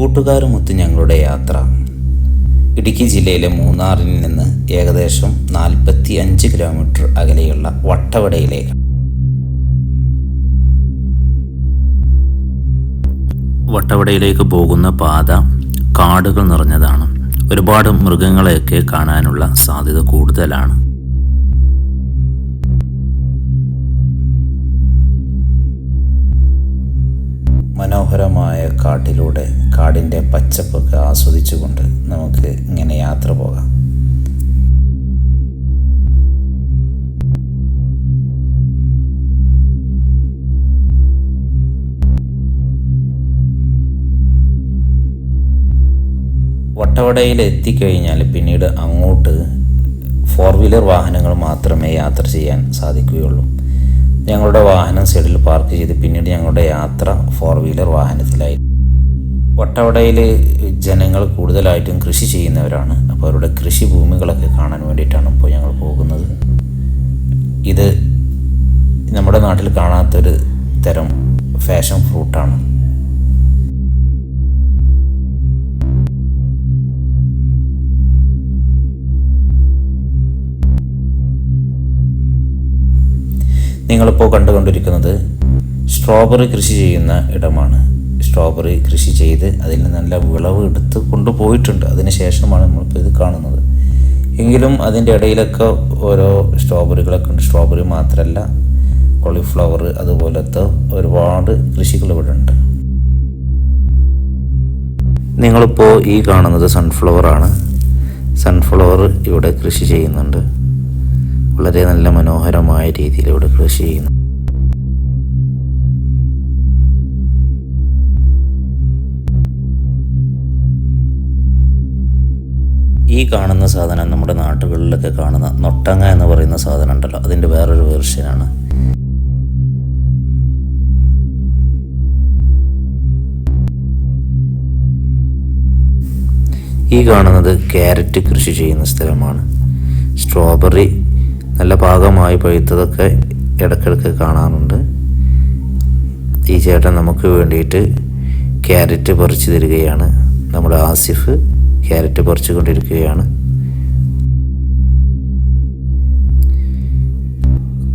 കൂട്ടുകാരുമൊത്ത് ഞങ്ങളുടെ യാത്ര ഇടുക്കി ജില്ലയിലെ മൂന്നാറിൽ നിന്ന് ഏകദേശം 45 കിലോമീറ്റർ അകലെയുള്ള വട്ടവടയിലേക്ക്. വട്ടവടയിലേക്ക് പോകുന്ന പാത കാടുകൾ നിറഞ്ഞതാണ്. ഒരുപാട് മൃഗങ്ങളെയൊക്കെ കാണാനുള്ള സാധ്യത കൂടുതലാണ്. മനോഹരമായ കാട്ടിലൂടെ കാടിൻ്റെ പച്ചപ്പൊക്കെ ആസ്വദിച്ചുകൊണ്ട് നമുക്ക് ഇങ്ങനെ യാത്ര പോകാം. വട്ടവടയിൽ എത്തിക്കഴിഞ്ഞാൽ പിന്നീട് അങ്ങോട്ട് 4 വീലർ വാഹനങ്ങൾ മാത്രമേ യാത്ര ചെയ്യാൻ സാധിക്കുകയുള്ളൂ. ഞങ്ങളുടെ വാഹനം സൈഡിൽ പാർക്ക് ചെയ്ത് പിന്നീട് ഞങ്ങളുടെ യാത്ര 4 വീലർ വാഹനത്തിലായി. വട്ടവടയിൽ ജനങ്ങൾ കൂടുതലായിട്ടും കൃഷി ചെയ്യുന്നവരാണ്. അപ്പോൾ അവരുടെ കൃഷി ഭൂമികളൊക്കെ കാണാൻ വേണ്ടിയിട്ടാണ് ഇപ്പോൾ ഞങ്ങൾ പോകുന്നത്. ഇത് നമ്മുടെ നാട്ടിൽ കാണാത്തൊരു തരം ഫാഷൻ ഫ്രൂട്ടാണ്. നിങ്ങളിപ്പോൾ കണ്ടുകൊണ്ടിരിക്കുന്നത് സ്ട്രോബെറി കൃഷി ചെയ്യുന്ന ഇടമാണ്. സ്ട്രോബെറി കൃഷി ചെയ്ത് അതിൽ നല്ല വിളവ് എടുത്ത് കൊണ്ടുപോയിട്ടുണ്ട്. അതിന് ശേഷമാണ് നമ്മളിപ്പോൾ ഇത് കാണുന്നത്. എങ്കിലും അതിൻ്റെ ഇടയിലൊക്കെ ഓരോ സ്ട്രോബെറികളൊക്കെ ഉണ്ട്. സ്ട്രോബെറി മാത്രമല്ല, കോളിഫ്ലവർ അതുപോലത്തെ ഒരുപാട് കൃഷികൾ ഇവിടെ ഉണ്ട്. നിങ്ങളിപ്പോൾ ഈ കാണുന്നത് സൺഫ്ലവറാണ്. സൺഫ്ലവർ ഇവിടെ കൃഷി ചെയ്യുന്നുണ്ട്. വളരെ നല്ല മനോഹരമായ രീതിയിൽ ഇവിടെ കൃഷി ചെയ്യുന്നു. ഈ കാണുന്ന സാധനം നമ്മുടെ നാട്ടുകളിലൊക്കെ കാണുന്ന നൊട്ടങ്ങ എന്ന് പറയുന്ന സാധനം ഉണ്ടല്ലോ, അതിൻ്റെ വേറൊരു വേർഷനാണ്. ഈ കാണുന്നത് ക്യാരറ്റ് കൃഷി ചെയ്യുന്ന സ്ഥലമാണ്. സ്ട്രോബെറി നല്ല പാകമായി പഴുത്തതൊക്കെ ഇടയ്ക്കിടയ്ക്ക് കാണാറുണ്ട്. ഈ ചേട്ടൻ നമുക്ക് വേണ്ടിയിട്ട് ക്യാരറ്റ് പറിച്ചു തരികയാണ്. നമ്മുടെ ആസിഫ് ക്യാരറ്റ് പറിച്ചു കൊണ്ടിരിക്കുകയാണ്.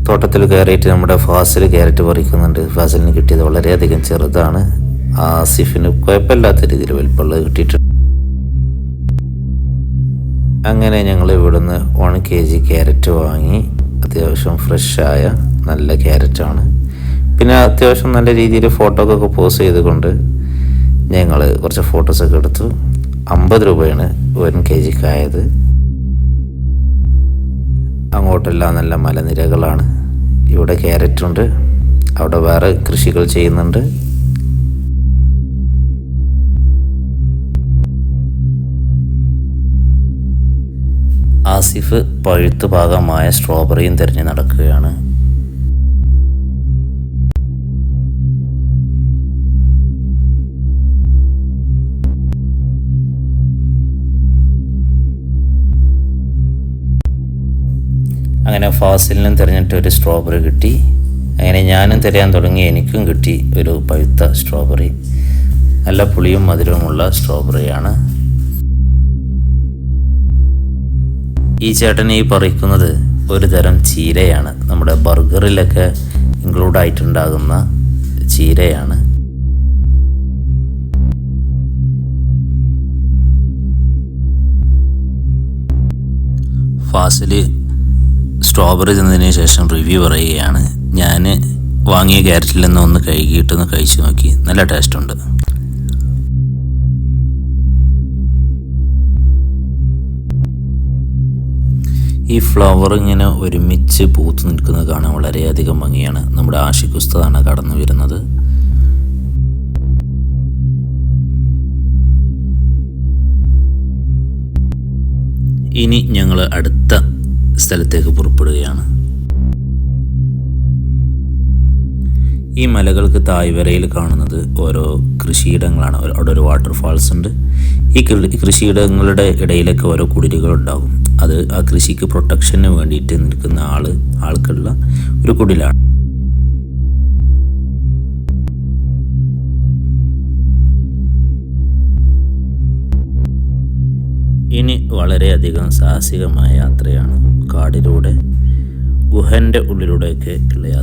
തോട്ടത്തിൽ കയറിയിട്ട് നമ്മുടെ ഫാസിൽ ക്യാരറ്റ് പറിക്കുന്നുണ്ട്. ഫാസിലിന് കിട്ടിയത് വളരെയധികം ചെറുതാണ്. ആസിഫിന് കുഴപ്പമില്ലാത്ത രീതിയിൽ വലിപ്പമുള്ളത് കിട്ടിയിട്ടുണ്ട്. അങ്ങനെ ഞങ്ങൾ ഇവിടുന്ന് 1 kg ക്യാരറ്റ് വാങ്ങി. അത്യാവശ്യം ഫ്രഷായ നല്ല ക്യാരറ്റാണ്. പിന്നെ അത്യാവശ്യം നല്ല രീതിയിൽ ഫോട്ടോക്കൊക്കെ പോസ്റ്റ് ചെയ്തുകൊണ്ട് ഞങ്ങൾ കുറച്ച് ഫോട്ടോസൊക്കെ എടുത്തു. 50 രൂപയാണ് 1 kgക്കായത്. അങ്ങോട്ടെല്ലാം നല്ല മലനിരകളാണ്. ഇവിടെ ക്യാരറ്റുണ്ട്, അവിടെ വേറെ കൃഷികൾ ചെയ്യുന്നുണ്ട്. ആസിഫ് പഴുത്തു പാകമായ സ്ട്രോബെറിയും തിരഞ്ഞ് നടക്കുകയാണ്. അങ്ങനെ ഫാസിലിനും തിരഞ്ഞിട്ട് ഒരു സ്ട്രോബെറി കിട്ടി. അങ്ങനെ ഞാനും തിരയാൻ തുടങ്ങി. എനിക്കും കിട്ടി ഒരു പഴുത്ത സ്ട്രോബെറി. നല്ല പുളിയും മധുരവുമുള്ള സ്ട്രോബെറിയാണ്. ഈ ചേട്ടൻ ഈ പറിക്കുന്നത് ഒരു തരം ചീരയാണ്. നമ്മുടെ ബർഗറിലൊക്കെ ഇൻക്ലൂഡ് ആയിട്ടുണ്ടാകുന്ന ചീരയാണ്. ഫാസിൽ സ്ട്രോബെറി തിന്നതിന് ശേഷം റിവ്യൂ പറയുകയാണ്. ഞാൻ വാങ്ങിയ ക്യാരറ്റിൽ നിന്ന് ഒന്ന് കഴുകിയിട്ടൊന്ന് കഴിച്ചു നോക്കി. നല്ല ടേസ്റ്റുണ്ട്. ഈ ഫ്ലവർ ഇങ്ങനെ ഒരുമിച്ച് പൂത്ത് നിൽക്കുന്നത് കാണാൻ വളരെയധികം ഭംഗിയാണ്. നമ്മുടെ ആഷിഖ് ഉസ്താദാണ് കടന്നു വരുന്നത്. ഇനി ഞങ്ങൾ അടുത്ത സ്ഥലത്തേക്ക് പുറപ്പെടുകയാണ്. ഈ മലകൾക്ക് താഴ്വരയിൽ കാണുന്നത് ഓരോ കൃഷിയിടങ്ങളാണ്. അവിടെ ഒരു വാട്ടർഫാൾസ് ഉണ്ട്. ഈ കൃഷിയിടങ്ങളുടെ ഇടയിലൊക്കെ ഓരോ കുടിലുകളുണ്ടാകും. അത് ആ കൃഷിക്ക് പ്രൊട്ടക്ഷന് വേണ്ടിയിട്ട് നിൽക്കുന്ന ആൾക്കുള്ള ഒരു കുടിലാണ്. ഇനി വളരെയധികം സാഹസികമായ യാത്രയാണ്. കാടിലൂടെ ഗുഹൻ്റെ ഉള്ളിലൂടെയൊക്കെ ഉള്ള യാത്ര.